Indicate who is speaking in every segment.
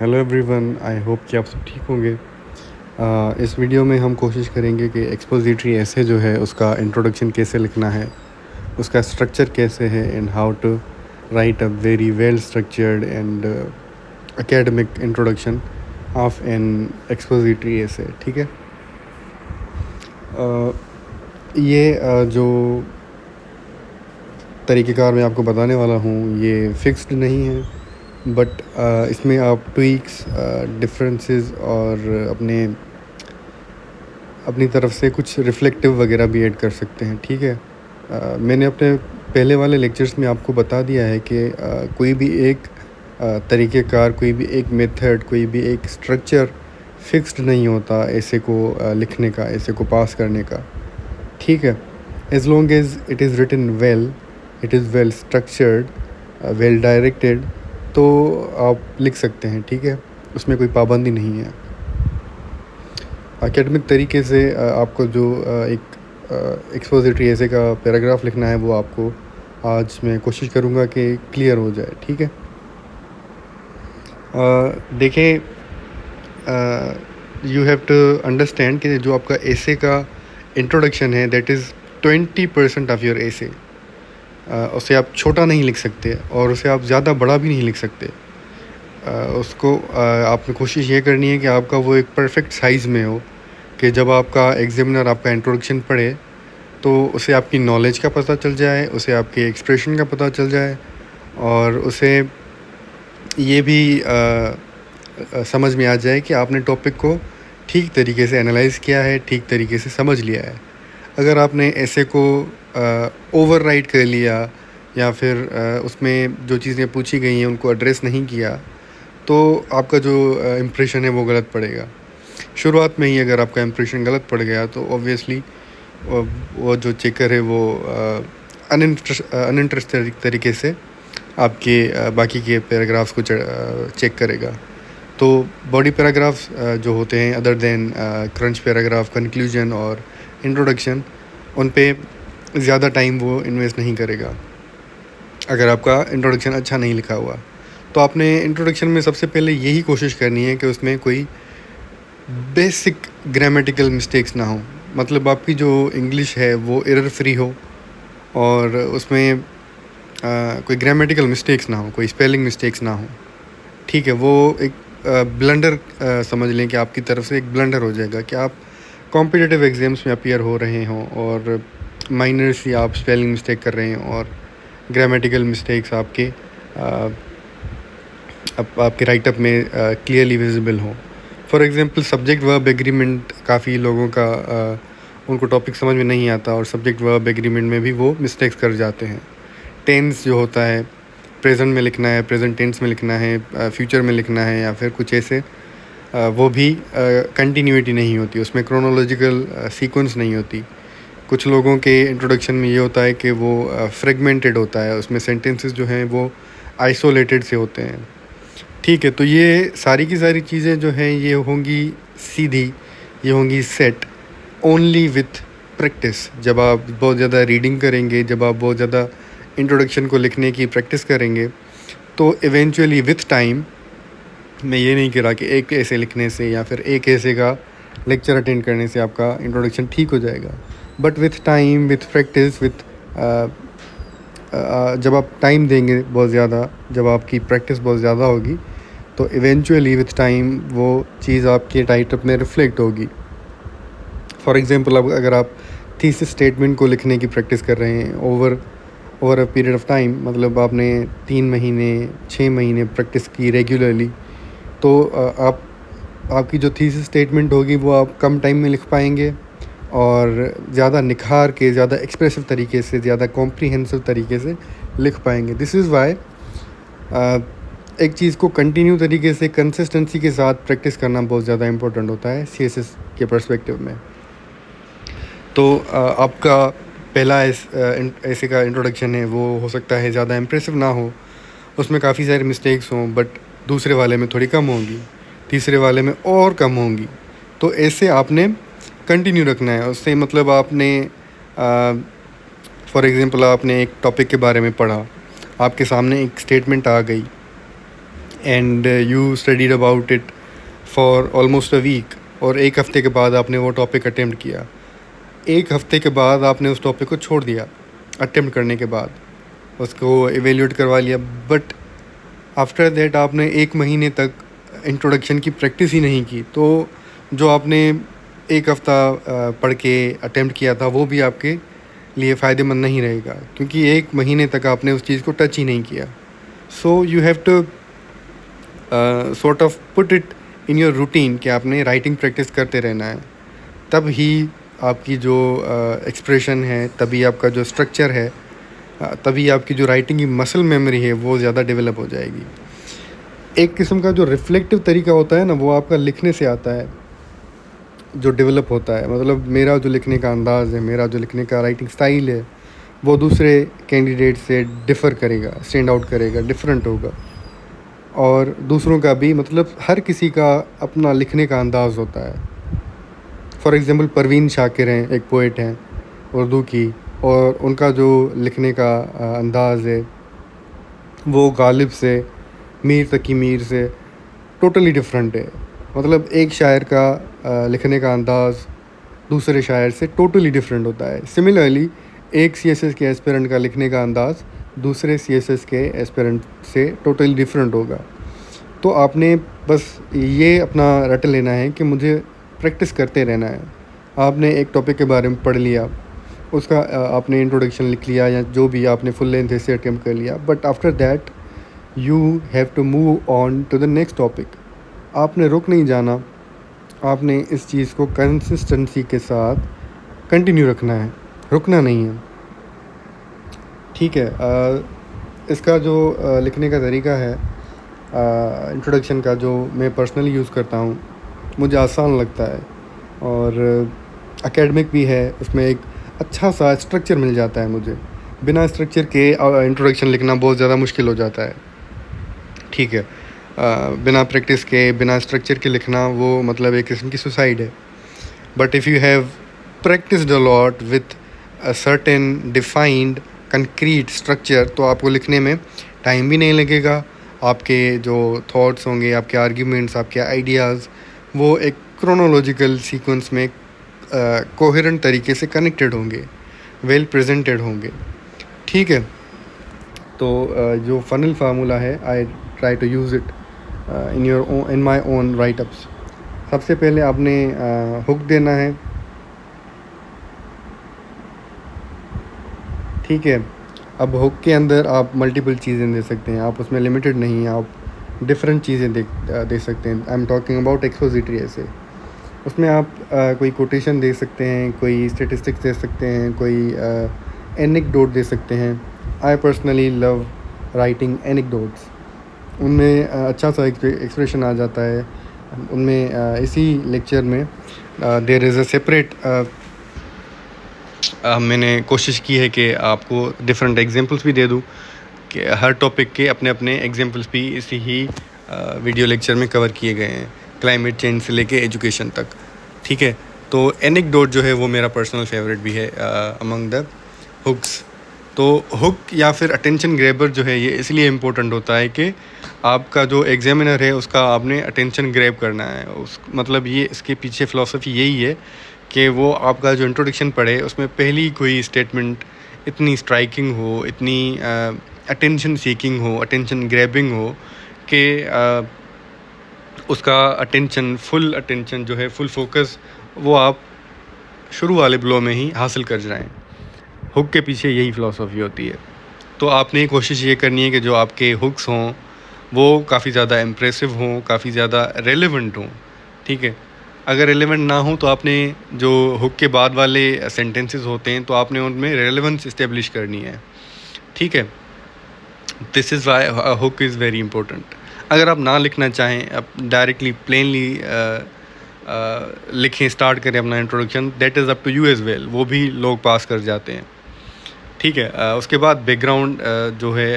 Speaker 1: Hello everyone, I hope कि आप सब ठीक होंगे। इस वीडियो में हम कोशिश करेंगे कि एक्सपोजिटरी ऐसे जो है उसका इंट्रोडक्शन कैसे लिखना है, उसका स्ट्रक्चर कैसे है and how to write a very well structured and academic introduction of an expository essay. ठीक है। जो तरीक़ेकार मैं आपको बताने वाला हूँ ये फिक्स्ड नहीं है, बट इसमें आप ट्वीक्स, डिफरेंसेस और अपनी तरफ से कुछ रिफ्लेक्टिव वगैरह भी ऐड कर सकते हैं। ठीक है। मैंने अपने पहले वाले लेक्चर्स में आपको बता दिया है कि कोई भी एक तरीक़ेकार, कोई भी एक मेथड, कोई भी एक स्ट्रक्चर फिक्स्ड नहीं होता ऐसे को लिखने का, ऐसे को पास करने का। ठीक है। As long as it is written well, it is well structured, well directed, तो आप लिख सकते हैं। ठीक है। उसमें कोई पाबंदी नहीं है। एकेडमिक तरीके से आपको जो एक एक्सपोजिटरी ऐसे का पैराग्राफ लिखना है वो आपको आज मैं कोशिश करूँगा कि क्लियर हो जाए। ठीक है। देखें, यू हैव टू अंडरस्टैंड कि जो आपका एसे का इंट्रोडक्शन है दैट इज़ 20% ऑफ योर एसे। उसे आप छोटा नहीं लिख सकते और उसे आप ज़्यादा बड़ा भी नहीं लिख सकते। उसको आपने कोशिश ये करनी है कि आपका वो एक परफेक्ट साइज़ में हो कि जब आपका एग्ज़ामिनर आपका इंट्रोडक्शन पढ़े तो उसे आपकी नॉलेज का पता चल जाए, उसे आपके एक्सप्रेशन का पता चल जाए और उसे ये भी समझ में आ जाए कि आपने टॉपिक को ठीक तरीके से एनालाइज़ किया है, ठीक तरीके से समझ लिया है। अगर आपने ऐसे को ओवर राइट कर लिया या फिर उसमें जो चीज़ें पूछी गई हैं उनको एड्रेस नहीं किया तो आपका जो इम्प्रेशन है वो गलत पड़ेगा। शुरुआत में ही अगर आपका इम्प्रेशन गलत पड़ गया तो ऑब्वियसली वो जो चेकर है वो अनइंटरेस्टेड तरीके से आपके बाकी के पैराग्राफ्स को चेक करेगा। तो बॉडी पैराग्राफ्स जो होते हैं other than crunch paragraph, conclusion और इंट्रोडक्शन, उन पे ज़्यादा टाइम वो इन्वेस्ट नहीं करेगा अगर आपका इंट्रोडक्शन अच्छा नहीं लिखा हुआ। तो आपने इंट्रोडक्शन में सबसे पहले यही कोशिश करनी है कि उसमें कोई बेसिक ग्रामेटिकल मिस्टेक्स ना हो, मतलब आपकी जो इंग्लिश है वो एरर फ्री हो और उसमें कोई ग्रामेटिकल मिस्टेक्स ना हो, कोई स्पेलिंग मिस्टेक्स ना हो। ठीक है। वो एक ब्लंडर समझ लें कि आपकी तरफ से एक ब्लंडर हो जाएगा कि आप कॉम्पिटिटिव एग्ज़ाम्स में अपीयर हो रहे हों और माइनर सी आप स्पेलिंग मिस्टेक कर रहे हैं और ग्रामेटिकल मिस्टेक्स आपके राइटअप में क्लियरली विजिबल हो। For example subject verb agreement, काफ़ी लोगों का उनको टॉपिक समझ में नहीं आता और सब्जेक्ट वर्ब एग्रीमेंट में भी वो मिस्टेक्स कर जाते हैं। टेंस जो होता है, प्रेजेंट में लिखना है, प्रेजेंट टेंस में लिखना है, फ्यूचर में लिखना है या फिर कुछ ऐसे, वो भी कंटिन्यूटी नहीं होती, उसमें क्रोनोलॉजिकल सीक्वेंस नहीं होती। कुछ लोगों के इंट्रोडक्शन में ये होता है कि वो फ्रेगमेंटेड होता है, उसमें सेंटेंसेस जो हैं वो आइसोलेटेड से होते हैं। ठीक है। तो ये सारी की सारी चीज़ें जो हैं ये होंगी सीधी, ये होंगी सेट ओनली विथ प्रैक्टिस। जब आप बहुत ज़्यादा रीडिंग करेंगे, जब आप बहुत ज़्यादा इंट्रोडक्शन को लिखने की प्रैक्टिस करेंगे तो इवेंचुअली विथ टाइम, मैं ये नहीं कह रहा कि एक ऐसे लिखने से या फिर एक ऐसे का लेक्चर अटेंड करने से आपका इंट्रोडक्शन ठीक हो जाएगा, but with time, with practice, जब आप टाइम देंगे बहुत ज़्यादा, जब आपकी प्रैक्टिस बहुत ज़्यादा होगी तो इवेंचुअली विथ टाइम वो चीज़ आपके राइटअप में रिफ्लेक्ट होगी। फॉर एग्ज़ाम्पल, अब अगर आप थीसिस स्टेटमेंट को लिखने की प्रैक्टिस कर रहे हैं over a period of time, मतलब आपने 3 महीने 6 महीने प्रैक्टिस की रेगुलरली, तो आपकी जो थीसिस स्टेटमेंट होगी वो आप कम टाइम में लिख पाएंगे और ज़्यादा निखार के, ज़्यादा एक्सप्रेसिव तरीके से, ज़्यादा कॉम्प्रिहेंसिव तरीके से लिख पाएंगे। दिस इज़ वाई एक चीज़ को कंटिन्यू तरीके से कंसिस्टेंसी के साथ प्रैक्टिस करना बहुत ज़्यादा इम्पोर्टेंट होता है सीएसएस के पर्सपेक्टिव में। तो आपका पहला ऐसे का इंट्रोडक्शन है वो हो सकता है ज़्यादा इम्प्रेसिव ना हो, उसमें काफ़ी सारे मिस्टेक्स हों, बट दूसरे वाले में थोड़ी कम होंगी, तीसरे वाले में और कम होंगी। तो ऐसे आपने कंटिन्यू रखना है। उससे मतलब आपने फॉर एग्ज़ाम्पल आपने एक टॉपिक के बारे में पढ़ा, आपके सामने एक स्टेटमेंट आ गई and you studied about it for almost a week, और एक हफ़्ते के बाद आपने वो टॉपिक अटेम्प्ट किया। एक हफ़्ते के बाद आपने उस टॉपिक को छोड़ दिया अटेम्प्ट करने के बाद, उसको एवेल्यूएट करवा लिया, बट आफ्टर दैट आपने 1 महीने तक इंट्रोडक्शन की प्रैक्टिस ही नहीं की, तो जो आपने एक हफ़्ता पढ़ के अटेम्प्ट किया था वो भी आपके लिए फ़ायदेमंद नहीं रहेगा, क्योंकि 1 महीने तक आपने उस चीज़ को टच ही नहीं किया। So you have to sort of put it in your routine कि आपने राइटिंग प्रैक्टिस करते रहना है, तब ही आपकी जो एक्सप्रेशन है, तभी आपका जो स्ट्रक्चर है, तभी आपकी जो राइटिंग की मसल मेमोरी है वो ज़्यादा डेवलप हो जाएगी। एक किस्म का जो रिफ्लेक्टिव तरीका होता है ना, वो आपका लिखने से आता है, जो डेवलप होता है। मतलब मेरा जो लिखने का अंदाज़ है, मेरा जो लिखने का राइटिंग स्टाइल है, वो दूसरे कैंडिडेट से डिफ़र करेगा, स्टैंड आउट करेगा, डिफरेंट होगा। और दूसरों का भी, मतलब हर किसी का अपना लिखने का अंदाज़ होता है। फॉर एग्ज़ाम्पल परवीन शाकिर हैं, एक पोइट हैं उर्दू की, और उनका जो लिखने का अंदाज़ है वो गालिब से, मीर तकी मीर से टोटली डिफरेंट है। मतलब एक शायर का लिखने का अंदाज़ दूसरे शायर से टोटली डिफरेंट होता है। सिमिलरली एक सीएसएस के एस्पिरेंट का लिखने का अंदाज़ दूसरे सीएसएस के एस्पिरेंट से टोटली डिफरेंट होगा। तो आपने बस ये अपना रट लेना है कि मुझे प्रैक्टिस करते रहना है। आपने एक टॉपिक के बारे में पढ़ लिया, उसका आपने इंट्रोडक्शन लिख लिया, या जो भी आपने फुल लेंथ ऐसे अटेम्प्ट कर लिया, but after that you have to move on to the next topic. आपने रुक नहीं जाना, आपने इस चीज़ को कंसिस्टेंसी के साथ कंटिन्यू रखना है, रुकना नहीं है। ठीक है। इसका जो लिखने का तरीका है इंट्रोडक्शन का, जो मैं पर्सनली यूज़ करता हूँ, मुझे आसान लगता है और एकेडमिक भी है। उसमें एक अच्छा सा स्ट्रक्चर मिल जाता है मुझे। बिना स्ट्रक्चर के इंट्रोडक्शन लिखना बहुत ज़्यादा मुश्किल हो जाता है। ठीक है। बिना प्रैक्टिस के, बिना स्ट्रक्चर के लिखना वो मतलब एक किस्म की सुसाइड है। But if you have practised a lot with a certain defined concrete structure, तो आपको लिखने में टाइम भी नहीं लगेगा। आपके जो थॉट्स होंगे, आपके आर्ग्यूमेंट्स, आपके आइडियाज़, वो एक क्रोनोलॉजिकल सीक्वेंस में कोहेरेंट तरीके से कनेक्टेड होंगे, वेल प्रेजेंटेड होंगे। ठीक है। तो जो फनल फार्मूला है, I try to use it in my own writeups. सबसे पहले आपने हुक देना है। ठीक है। अब हुक के अंदर आप मल्टीपल चीज़ें दे सकते हैं, आप उसमें लिमिटेड नहीं हैं, आप डिफरेंट चीज़ें दे सकते हैं। I am talking about expository ऐसे। उसमें आप कोई कोटेशन दे सकते हैं, कोई स्टेटिस्टिक्स दे सकते हैं, कोई एनेक्डोट दे सकते हैं। I personally love writing anecdotes. उनमें अच्छा सा एक्सप्रेशन आ जाता है। उनमें इसी लेक्चर में देयर इज़ अ सेपरेट, मैंने कोशिश की है कि आपको डिफरेंट एग्जांपल्स भी दे दूं, कि हर टॉपिक के अपने अपने एग्जांपल्स भी इसी ही वीडियो लेक्चर में कवर किए गए हैं, क्लाइमेट चेंज से लेके एजुकेशन तक। ठीक है। तो एनेक्डोट जो है वो मेरा पर्सनल फेवरेट भी है अमंग द हुक्स। तो हुक या फिर अटेंशन ग्रैबर जो है, ये इसलिए इम्पोर्टेंट होता है कि आपका जो एग्जामिनर है उसका आपने अटेंशन ग्रैब करना है। उस मतलब ये इसके पीछे फ़िलासफ़ी यही है कि वो आपका जो इंट्रोडक्शन पढ़े उसमें पहली कोई स्टेटमेंट इतनी स्ट्राइकिंग हो, इतनी अटेंशन सीकिंग हो, अटेंशन ग्रैबिंग हो कि उसका अटेंशन, फुल अटेंशन जो है, फुल फोकस, वो आप शुरू वाले ब्लो में ही हासिल कर जाएँ। हुक के पीछे यही फ़िलासफ़ी होती है। तो आपने कोशिश ये करनी है कि जो आपके हुक्स हों वो काफ़ी ज़्यादा इम्प्रेसिव हों, काफ़ी ज़्यादा रेलेवेंट हों। ठीक है। अगर रेलेवेंट ना हो तो आपने जो हुक के बाद वाले सेंटेंसेस होते हैं, तो आपने उनमें रेलेवेंस इस्टेब्लिश करनी है। ठीक है। This is Y hook is very important. अगर आप ना लिखना चाहें, आप डायरेक्टली प्लेनली लिखें, स्टार्ट करें अपना introduction, that is up to you as well, वो भी लोग पास कर जाते हैं। ठीक है। उसके बाद बैकग्राउंड जो है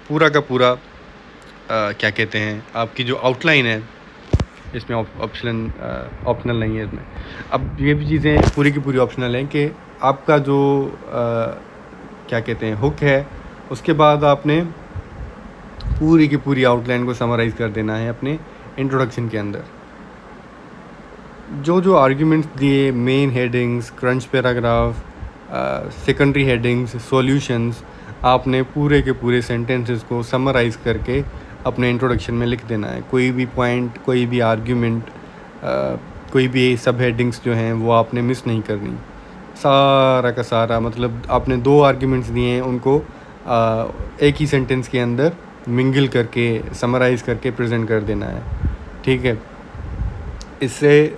Speaker 1: पूरा का पूरा क्या कहते हैं, आपकी जो आउटलाइन है, इसमें ऑप्शनल नहीं है इसमें। अब ये भी चीज़ें पूरी की पूरी ऑप्शनल हैं कि आपका जो क्या कहते हैं हुक है, उसके बाद आपने पूरी की पूरी आउटलाइन को समराइज़ कर देना है अपने इंट्रोडक्शन के अंदर। जो जो आर्ग्यूमेंट्स दिए, main headings, crunch paragraph, secondary headings, solutions, आपने पूरे के पूरे सेंटेंसेस को समराइज़ करके अपने इंट्रोडक्शन में लिख देना है। कोई भी पॉइंट, कोई भी आर्ग्यूमेंट, कोई भी सब हेडिंग्स जो हैं वो आपने मिस नहीं करनी। सारा का सारा मतलब आपने 2 आर्ग्यूमेंट्स दिए हैं, उनको एक ही सेंटेंस के अंदर मिंगल करके, समराइज़ करके प्रेजेंट कर देना है, ठीक है। इससे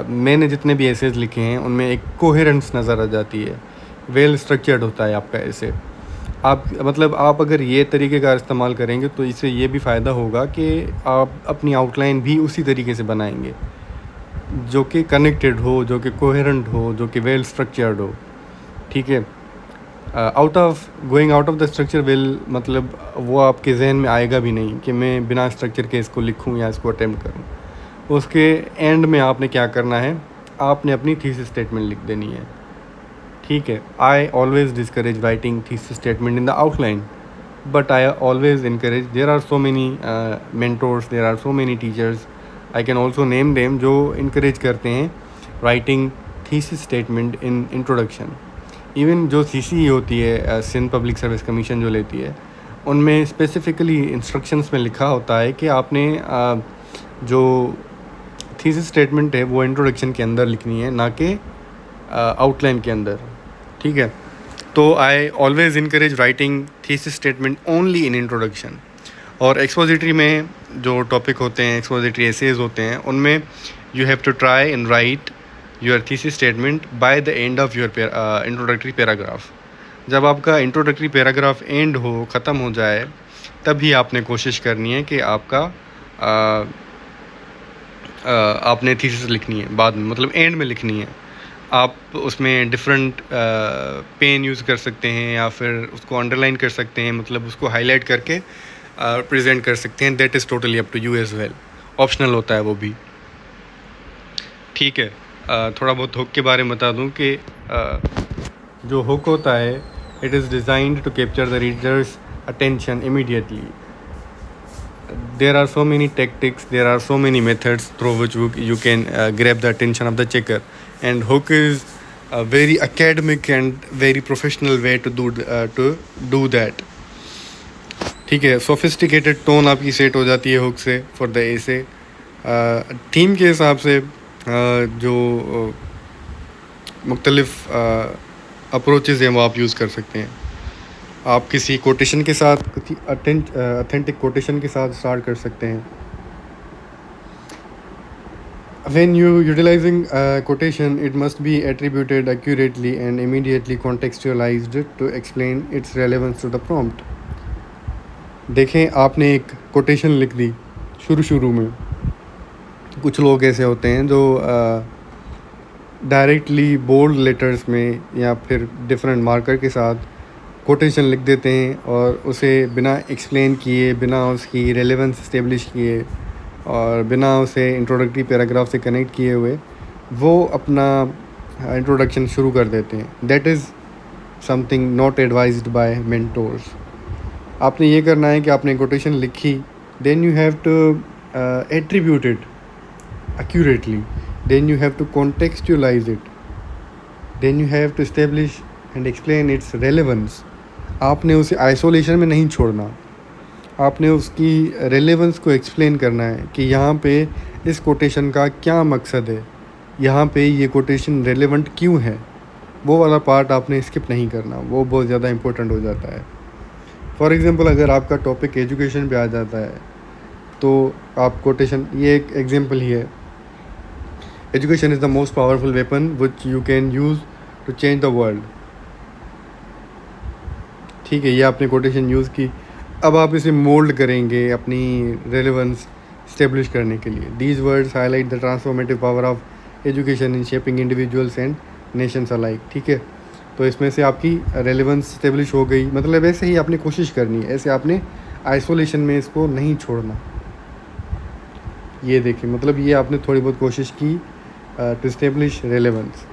Speaker 1: मैंने जितने भी एसेज लिखे हैं उनमें एक कोहेरेंस नज़र आ जाती है, वेल स्ट्रक्चर्ड होता है आपका एसे। आप मतलब आप अगर ये तरीके का इस्तेमाल करेंगे तो इससे ये भी फ़ायदा होगा कि आप अपनी आउटलाइन भी उसी तरीके से बनाएंगे जो कि कनेक्टेड हो, जो कि कोहेरेंट हो, जो कि वेल स्ट्रक्चर्ड हो, ठीक है। Going out of the structure will मतलब वो आपके जहन में आएगा भी नहीं कि मैं बिना स्ट्रक्चर के इसको लिखूं या इसको अटेम्प्ट करूं। उसके एंड में आपने क्या करना है, आपने अपनी थीसिस स्टेटमेंट लिख देनी है, ठीक है। I always discourage writing thesis statement in the outline, but I always encourage, there are so many mentors, there are so many teachers, I can also name them, जो इनकरेज करते हैं writing thesis statement in introduction. Even जो CCE होती है, Sindh public service commission जो लेती है, उनमें स्पेसिफ़िकली इंस्ट्रक्शंस में लिखा होता है कि आपने जो थीसिस स्टेटमेंट है वो इंट्रोडक्शन के अंदर लिखनी है, ना कि आउटलाइन के अंदर, ठीक है। तो आई always encourage writing thesis statement only in introduction. और एक्सपोजिटरी में जो टॉपिक होते हैं, एक्सपोजिटरी एसेज होते हैं, उनमें you have to try and write your thesis statement by the end of your introductory paragraph. जब आपका इंट्रोडक्टरी पैराग्राफ एंड हो, ख़त्म हो जाए, तभी आपने कोशिश करनी है कि आपका आपने थीसिस लिखनी है बाद में, मतलब एंड में लिखनी है। आप उसमें डिफरेंट पेन यूज़ कर सकते हैं या फिर उसको अंडरलाइन कर सकते हैं, मतलब उसको हाईलाइट करके प्रेजेंट कर सकते हैं। That is totally up to you as well, optional होता है वो भी, ठीक है। थोड़ा बहुत हुक के बारे में बता दूं कि जो हुक होता है, it is designed to capture the reader's attention immediately. There are so many tactics, there are so many methods through which you can grab the attention of the checker, and hook is a very academic and very professional way to do that, ठीक है। Sophisticated tone आपकी set हो जाती है hook से for the essay. Theme के हिसाब से जो मुख्तलिफ अप्रोचेज़ हैं वो आप यूज़ कर सकते हैं। आप किसी कोटेशन के साथ, किसी अथेंटिक कोटेशन के साथ स्टार्ट कर सकते हैं। When you utilizing quotation, it must be attributed accurately and immediately contextualized to explain its relevance to the prompt. देखें, आपने एक कोटेशन लिख दी शुरू में। कुछ लोग ऐसे होते हैं जो डायरेक्टली बोल्ड लेटर्स में या फिर डिफरेंट मार्कर के साथ कोटेशन लिख देते हैं और उसे बिना एक्सप्लेन किए, बिना उसकी रेलेवेंस इस्टेब्लिश किए और बिना उसे इंट्रोडक्टरी पैराग्राफ से कनेक्ट किए हुए वो अपना इंट्रोडक्शन शुरू कर देते हैं। That is something not advised by mentors. आपने ये करना है कि आपने कोटेशन लिखी, then you have to attribute it accurately, then you have to contextualize it, then you have to establish and explain its relevance. आपने उसे आइसोलेशन में नहीं छोड़ना, आपने उसकी रेलेवेंस को एक्सप्लेन करना है कि यहाँ पे इस कोटेशन का क्या मकसद है, यहाँ पे ये कोटेशन रेलेवेंट क्यों है। वो वाला पार्ट आपने स्किप नहीं करना, वो बहुत ज़्यादा इंपॉर्टेंट हो जाता है। फॉर एग्ज़ाम्पल, अगर आपका टॉपिक एजुकेशन पे आ जाता है तो आप कोटेशन, ये एक एग्जांपल ही है, education is the most powerful weapon which you can use to change the world, ठीक है। ये आपने कोटेशन यूज़ की, अब आप इसे मोल्ड करेंगे अपनी रेलेवेंस इस्टेब्लिश करने के लिए। These words highlight the transformative power of education in shaping individuals and Nations alike, ठीक है। तो इसमें से आपकी रेलेवेंस इस्टेब्लिश हो गई, मतलब ऐसे ही आपने कोशिश करनी है, ऐसे आपने आइसोलेशन में इसको नहीं छोड़ना। ये देखिए, मतलब ये आपने थोड़ी बहुत कोशिश की to establish relevance.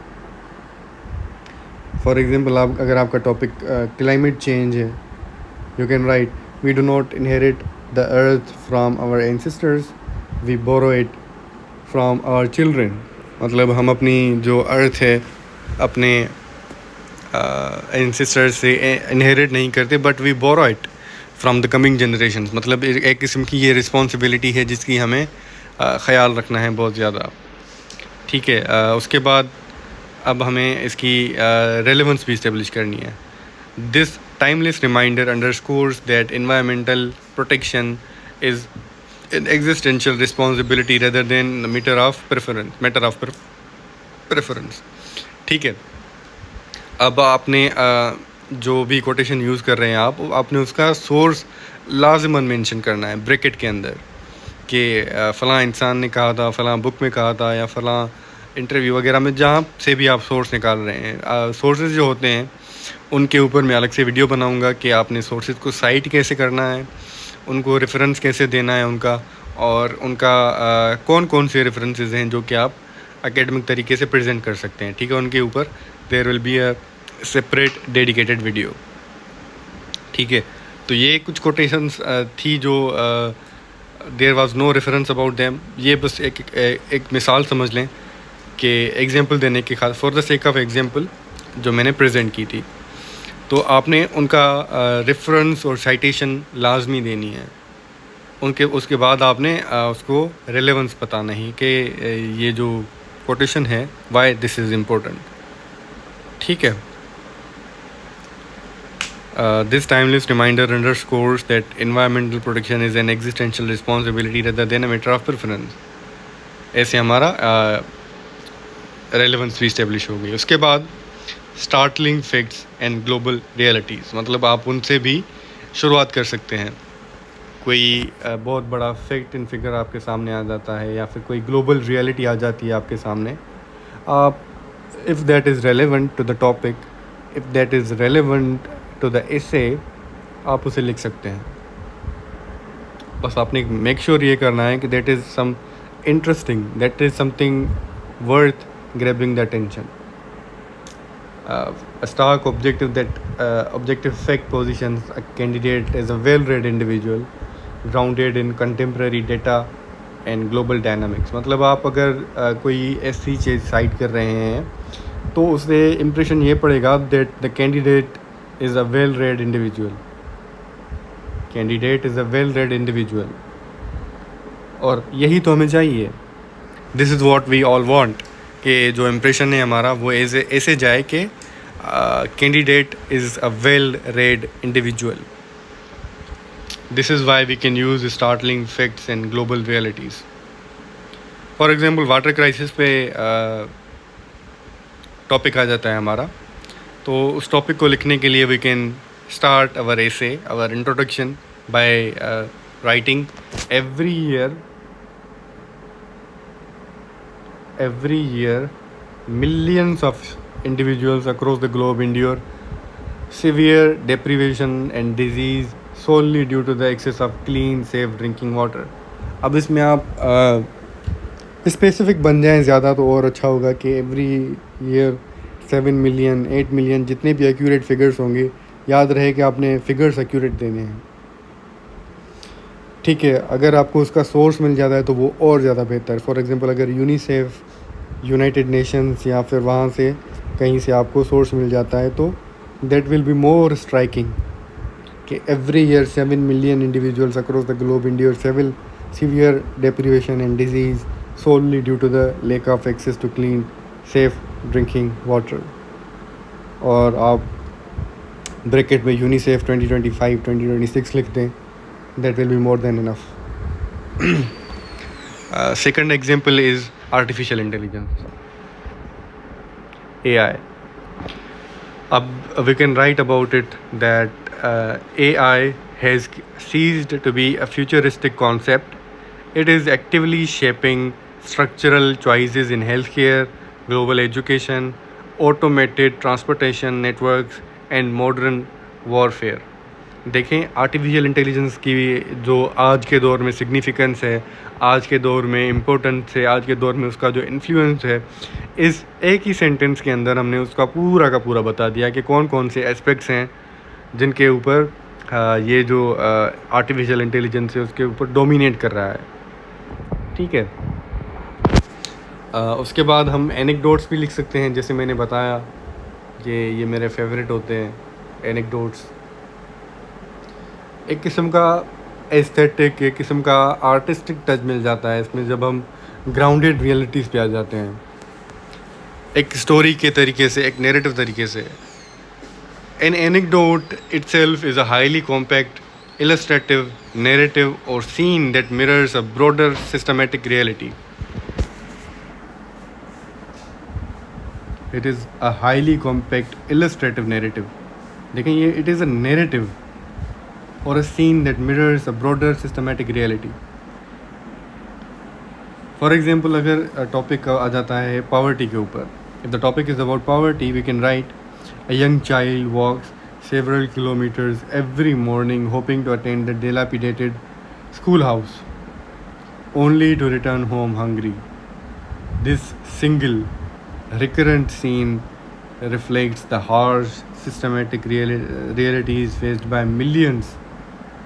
Speaker 1: For example, आप अगर आपका टॉपिक क्लाइमेट चेंज है, you can write We do not inherit the earth from our ancestors, we borrow it from our children. मतलब हम अपनी जो अर्थ है अपने एंसेस्टर से इनहेरिट नहीं करते, but we borrow it from the coming generation. मतलब एक किस्म की ये रिस्पॉन्सिबिलिटी है जिसकी हमें ख़याल रखना है बहुत ज़्यादा. ठीक है, उसके बाद अब हमें इसकी रेलेवेंस भी इस्टेब्लिश करनी है. This timeless reminder underscores that environmental protection is an existential responsibility rather than a matter of preference. ठीक है, अब आपने जो भी कोटेशन यूज़ कर रहे हैं आपने उसका सोर्स लाजमन मेंशन करना है ब्रैकेट के अंदर कि फ़लाँ इंसान ने कहा था, फ़लाँ बुक में कहा था, या फ़लाँ इंटरव्यू वगैरह में जहाँ से भी आप सोर्स निकाल रहे हैं. सोर्सेज जो होते हैं उनके ऊपर मैं अलग से वीडियो बनाऊंगा कि आपने सोर्सेज को साइट कैसे करना है, उनको रेफरेंस कैसे देना है उनका, और उनका कौन कौन से रेफरेंसेस हैं जो कि आप एकेडमिक तरीके से प्रेजेंट कर सकते हैं. ठीक है, उनके ऊपर there will be a separate dedicated video. ठीक है, तो ये कुछ कोटेशंस थी जो there was no reference about them. ये बस एक मिसाल समझ लें कि एग्जांपल देने के खास for the sake of example जो मैंने प्रेजेंट की थी, तो आपने उनका रेफरेंस और साइटेशन लाजमी देनी है. उसके बाद आपने उसको रेलेवेंस बताना ही कि ये जो कोटेशन है वाई दिस इज़ इम्पोर्टेंट. ठीक है, this timeless reminder underscores that environmental protection is an existential responsibility rather than a matter of preference. ऐसे हमारा रेलेवेंस भी इस्टेब्लिश हो गई. उसके बाद startling facts and global realities, मतलब आप उनसे भी शुरुआत कर सकते हैं. कोई बहुत बड़ा फैक्ट इन फिगर आपके सामने आ जाता है, या फिर कोई ग्लोबल रियलिटी आ जाती है आपके सामने, आप if that is relevant to the topic, if that is relevant to the essay, आप उसे लिख सकते हैं. बस आपने मेक श्योर ये करना है कि that is some interesting, that is something worth grabbing the attention. A stark objective fact positions a candidate as a well-read individual grounded in contemporary data and global dynamics. मतलब आप अगर कोई ऐसी चीज़ site कर रहे हैं तो उससे इम्प्रेशन ये पड़ेगा that the candidate is a well-read individual. Candidate is a well-read individual. और यही तो हमें चाहिए. This is what we all want. कि जो इम्प्रेशन है हमारा वो ऐसे जाए कि candidate is a well read individual. This is why we can use startling facts and global realities. For example water crisis पे टॉपिक आ जाता है हमारा, तो उस टॉपिक को लिखने के लिए we can start our essay, our introduction by writing every year millions of individuals across the globe endure severe deprivation and disease solely due to the excess of clean safe drinking water. अब इसमें आप specific बन जाएं ज़्यादा तो और अच्छा होगा कि एवरी ईयर 7 मिलियन 8 मिलियन जितने भी एक्यूरेट फिगर्स होंगे, याद रहे कि आपने फिगर्स एक्यूरेट देने हैं. ठीक है, अगर आपको उसका सोर्स मिल जाता है तो वो और ज़्यादा बेहतर. फॉर एग्जांपल अगर यूनिसेफ, यूनाइटेड नेशंस या फिर वहाँ से कहीं से आपको सोर्स मिल जाता है तो that will be more striking कि every year 7 million individuals across the globe endure severe deprivation and disease solely due to the lack of access to clean safe drinking water. और आप ब्रैकेट में UNICEF 2025-2026 लिख दें, that will be more than enough. Second example is artificial intelligence, AI. We can write about it that AI has ceased to be a futuristic concept. It is actively shaping structural choices in healthcare, global education, automated transportation networks and modern warfare. देखें, artificial intelligence की जो आज के दौर में significance है, आज के दौर में इम्पोर्टेंस है, आज के दौर में उसका जो इन्फ्लुएंस है, इस एक ही सेंटेंस के अंदर हमने उसका पूरा का पूरा बता दिया कि कौन कौन से एस्पेक्ट्स हैं जिनके ऊपर ये जो आर्टिफिशियल इंटेलिजेंस है उसके ऊपर डोमिनेट कर रहा है, ठीक है। उसके बाद हम एनेक्डोट्स भी लिख सकते हैं, जैसे मैंने बताया कि ये मेरे फेवरेट होते हैं एनेक्डोट्स। एक किस्म का एस्थेटिक, एक किस्म का आर्टिस्टिक टच मिल जाता है इसमें जब हम ग्राउंडेड रियलिटीज़ पे आ जाते हैं, एक स्टोरी के तरीके से, एक नैरेटिव तरीके से। An anecdote itself is a highly compact, illustrative narrative or scene that mirrors a broader systematic reality. It is a highly compact, illustrative narrative. देखें ये it is a narrative or a scene that mirrors a broader systematic reality. For example, अगर topic आ जाता है poverty के ऊपर, if the topic is about poverty, we can write a young child walks several kilometers every morning hoping to attend the dilapidated schoolhouse, only to return home hungry. This single recurrent scene reflects the harsh systematic realities faced by millions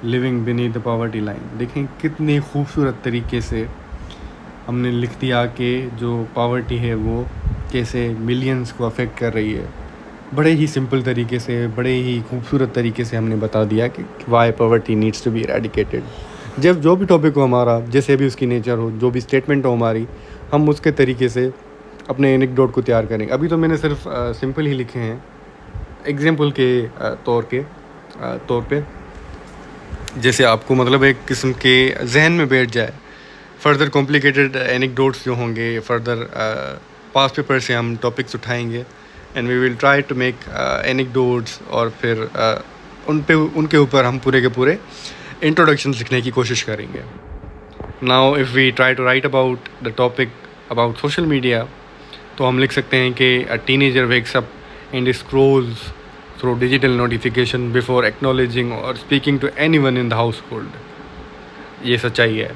Speaker 1: living beneath the poverty line. देखें कितनी खूबसूरत तरीके से हमने लिख दिया कि जो पावर्टी है वो कैसे मिलियंस को अफेक्ट कर रही है। बड़े ही सिंपल तरीके से, बड़े ही खूबसूरत तरीके से हमने बता दिया कि why poverty needs to be eradicated. जब जो भी टॉपिक हो हमारा, जैसे भी उसकी नेचर हो, जो भी स्टेटमेंट हो हमारी, हम उसके तरीके से अपने एनेक्डोट को तैयार करेंगे। अभी तो मैंने सिर्फ सिंपल ही लिखे हैं एग्जांपल के तौर पे, जैसे आपको मतलब एक किस्म के जहन में बैठ जाए। फर्दर कॉम्प्लिकेटेड एनेक्डोट्स जो होंगे, फर्दर पास्ट पेपर से हम टॉपिक्स उठाएंगे and we will try to make anecdotes, और फिर उनके ऊपर हम पूरे के पूरे इंट्रोडक्शन लिखने की कोशिश करेंगे। Now if we try to write about the topic about social media, तो हम लिख सकते हैं कि a teenager wakes up and scrolls through digital notification before acknowledging और speaking to anyone in the household. ये सच्चाई है।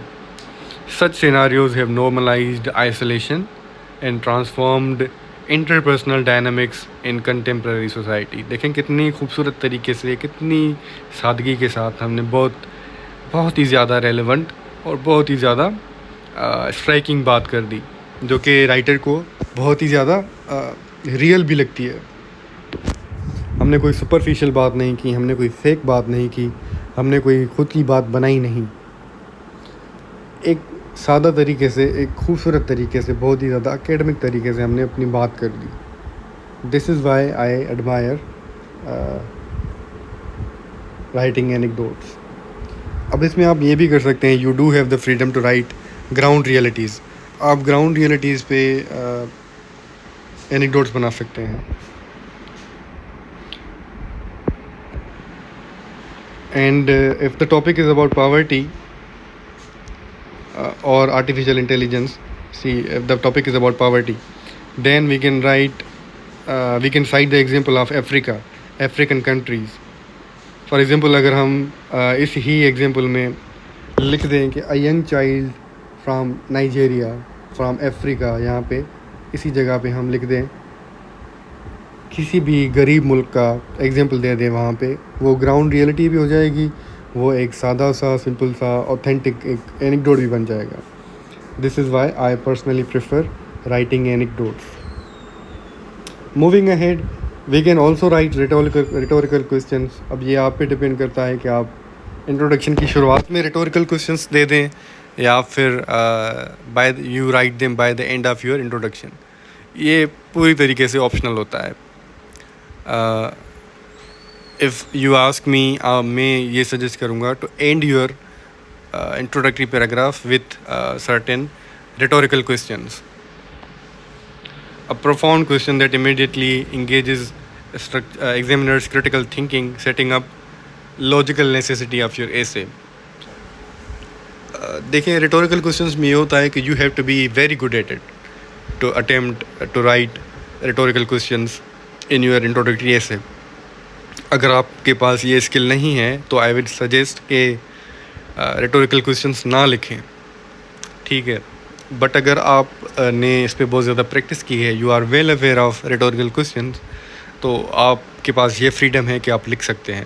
Speaker 1: Such scenarios have normalized isolation and transformed interpersonal dynamics in contemporary society. देखें कितनी खूबसूरत तरीके से, कितनी सादगी के साथ हमने बहुत ही ज़्यादा रेलेवेंट और बहुत ही ज़्यादा स्ट्राइकिंग बात कर दी, जो कि राइटर को बहुत ही ज़्यादा रियल भी लगती है। हमने कोई सुपरफिशियल बात नहीं की, हमने कोई फेक बात नहीं की, हमने कोई खुद की बात बनाई नहीं। एक सादा तरीके से, एक खूबसूरत तरीके से, बहुत ही ज़्यादा एकेडमिक तरीके से हमने अपनी बात कर दी। This is why I admire writing anecdotes. अब इसमें आप ये भी कर सकते हैं, you do have the freedom to write ground realities. आप ग्राउंड रियलिटीज़ पे एनेक्डोट्स बना सकते हैं। And if the topic is about poverty or artificial intelligence, see if the topic is about poverty, then we can cite the example of African countries. For example, अगर हम इस ही example में लिख दें कि a young child from Nigeria, from Africa, यहाँ पे इसी जगह पे हम लिख दें किसी भी गरीब मुल्क का एग्जाम्पल दे दें, वहाँ पे वो ग्राउंड रियलिटी भी हो जाएगी, वो एक सादा सा, सिंपल सा, ऑथेंटिक एक एनेक्डोट भी बन जाएगा। This is why I personally prefer writing anecdotes. Moving ahead, we can also write rhetorical questions. अब ये आप पे डिपेंड करता है कि आप इंट्रोडक्शन की शुरुआत में रिटोरिकल क्वेश्चंस दे दें या फिर you write them by the end of your introduction. ये पूरी तरीके से ऑप्शनल होता है। इफ़ यू आस्क मी, मैं ये सजेस्ट करूँगा to end your introductory paragraph with certain rhetorical questions. A profound question that immediately engages examiner's critical thinking, setting up logical necessity of your essay. देखिए, rhetorical questions में ये होता है कि you have to be very good at it to attempt to write rhetorical questions in your introductory essay. अगर आपके पास ये skill नहीं है तो आई विड सजेस्ट कि rhetorical questions ना लिखें, ठीक है। बट अगर आप ने इस पर बहुत ज़्यादा प्रैक्टिस की है, you are well aware of rhetorical questions, तो आपके पास ये फ्रीडम है कि आप लिख सकते हैं।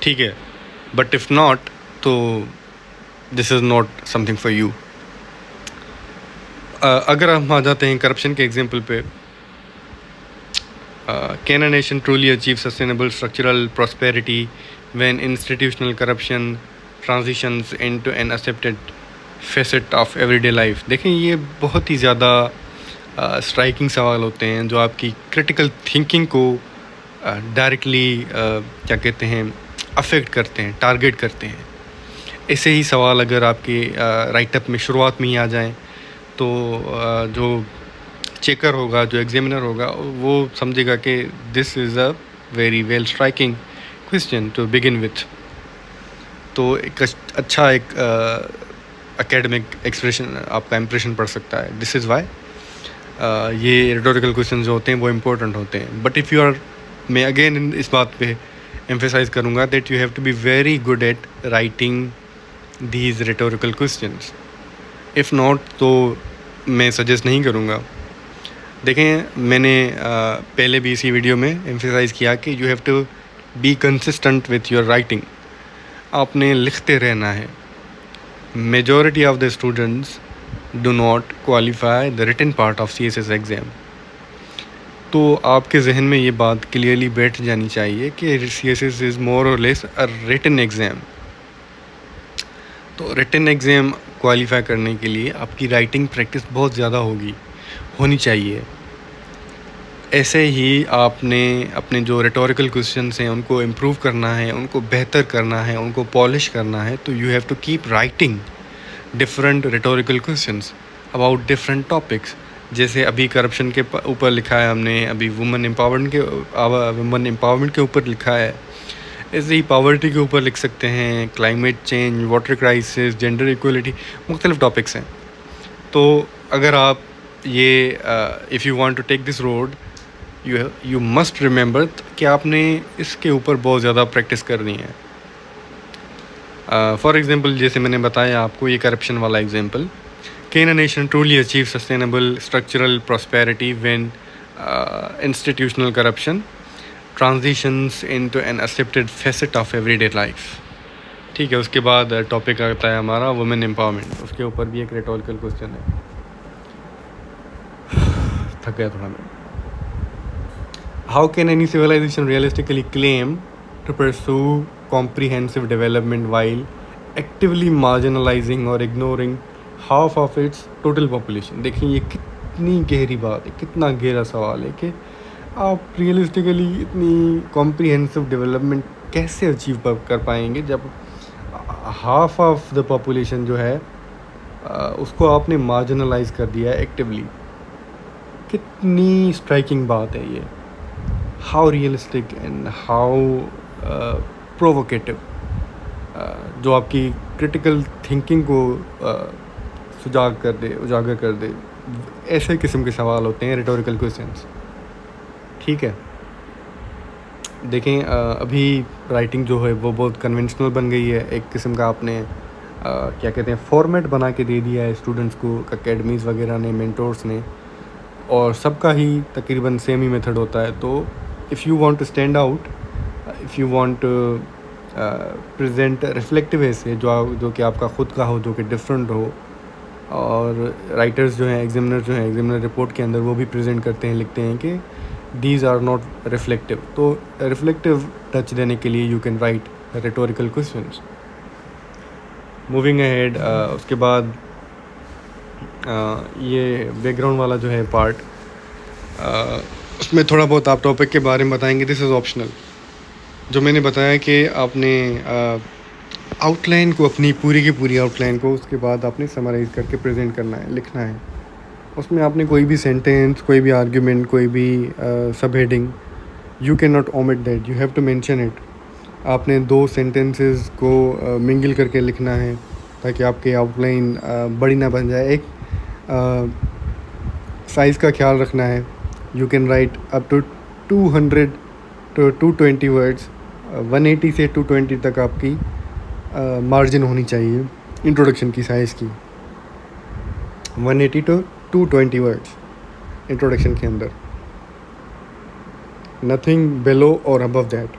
Speaker 1: ठीक है, बट इफ़ नॉट तो this is not something for you. अगर हम आ जाते हैं करप्शन के एग्जाम्पल पे, can a nation truly achieve sustainable structural prosperity when institutional corruption transitions into an accepted facet of everyday life. देखें, ये बहुत ही ज़्यादा स्ट्राइकिंग सवाल होते हैं जो आपकी क्रिटिकल थिंकिंग को डायरेक्टली क्या कहते हैं अफेक्ट करते हैं, टारगेट करते हैं। ऐसे ही सवाल अगर आपके राइटअप में शुरुआत में ही आ जाएं तो जो चेकर होगा, जो एग्जामिनर होगा, वो समझेगा कि this is a very well striking question to begin with. तो एक अच्छा एक एकेडमिक एक्सप्रेशन आपका इम्प्रेशन पड़ सकता है। दिस इज़ वाई ये रिटोरिकल क्वेश्चन जो होते हैं वो इम्पोर्टेंट होते हैं। बट इफ़ यू आर, मैं अगेन इस बात पे एम्फेसाइज करूँगा that you have to be very good at writing these rhetorical questions. If not तो मैं सजेस्ट नहीं करूँगा। देखें, मैंने पहले भी इसी वीडियो में एम्फेसाइज़ किया कि you have to be consistent with your writing. आपने लिखते रहना है। Majority of the students do not qualify the written part of CSS exam. तो आपके जहन में ये बात क्लियरली बैठ जानी चाहिए कि CSS इज़ मोर और लेस अ रिटन एग्ज़ाम। तो रिटन एग्ज़ाम क्वालिफाई करने के लिए आपकी राइटिंग प्रैक्टिस बहुत ज़्यादा होनी चाहिए। ऐसे ही आपने अपने जो रिटोरिकल क्वेश्चंस हैं उनको इम्प्रूव करना है, उनको बेहतर करना है, उनको पॉलिश करना है। तो you have to keep writing different rhetorical questions about different topics. जैसे अभी करप्शन के ऊपर लिखा है हमने, अभी वुमेन एम्पावरमेंट के ऊपर लिखा है। ऐसे ही पॉवर्टी के ऊपर लिख सकते हैं, climate change, water crisis, gender equality, मुख्तलिफ टॉपिक्स हैं। तो अगर आप ये if you want to take this road, you must remember कि आपने इसके ऊपर बहुत ज़्यादा प्रैक्टिस करनी है। फॉर एग्ज़ाम्पल, जैसे मैंने बताया आपको ये करप्शन वाला example, can a nation truly achieve sustainable structural prosperity when institutional corruption transitions into an accepted facet of everyday life. ठीक है, उसके बाद टॉपिक आता है हमारा वुमेन एम्पावरमेंट। उसके ऊपर भी एक रिटोरिकल क्वेश्चन है। थक गया थोड़ा मैं। How can any civilization realistically claim to pursue comprehensive development while actively marginalizing or ignoring half of its total population? देखिए, ये कितनी गहरी बात है, कितना गहरा सवाल है कि आप रियलिस्टिकली इतनी कॉम्प्रिहेंसिव डेवलपमेंट कैसे अचीव कर पाएंगे जब हाफ ऑफ द पॉपुलेशन जो है उसको आपने मार्जिनलाइज कर दिया है एक्टिवली। कितनी स्ट्राइकिंग बात है ये। How realistic and how provocative, जो आपकी क्रिटिकल थिंकिंग को उजागर कर दे। ऐसे किस्म के सवाल होते हैं रिटोरिकल क्वेश्चंस। ठीक है, देखें, अभी राइटिंग जो है वो बहुत कन्वेंशनल बन गई है। एक किस्म का आपने क्या कहते हैं फॉर्मेट बना के दे दिया है स्टूडेंट्स को, अकेडमीज़ वगैरह ने, मेंटोर्स ने, और सबका ही तकरीबन सेम ही मेथड होता है। तो if you want to stand out, if you want to present reflective essay जो कि आपका ख़ुद का हो, जो कि डिफरेंट हो, और राइटर्स जो हैं, एग्जामिनर रिपोर्ट के अंदर वो भी प्रेजेंट करते हैं, लिखते हैं कि दीज आर नॉट रिफ्लेक्टिव। तो रिफ्लेक्टिव टच देने के लिए you can right rhetorical questions. Moving ahead, उसके बाद ये बैकग्राउंड वाला जो है पार्ट, उसमें थोड़ा बहुत आप टॉपिक के बारे में बताएंगे। This is optional. जो मैंने बताया कि आपने आउटलाइन को, अपनी पूरी की पूरी आउटलाइन को, उसके बाद आपने समराइज़ करके प्रेजेंट करना है, लिखना है। उसमें आपने कोई भी सेंटेंस, कोई भी आर्ग्यूमेंट, कोई भी sub heading, you can not omit that, you have to mention it. आपने 2 सेंटेंसेस को मिंगल करके लिखना है ताकि आपकी आउटलाइन बड़ी ना बन जाए। एक साइज़ का ख्याल रखना है। You can write up to 200 to 220 words, 180 से 220 तक आपकी मार्जिन होनी चाहिए इंट्रोडक्शन की साइज़ की। 180 to 220 वर्ड्स इंट्रोडक्शन के अंदर, नथिंग बिलो और अबव दैट।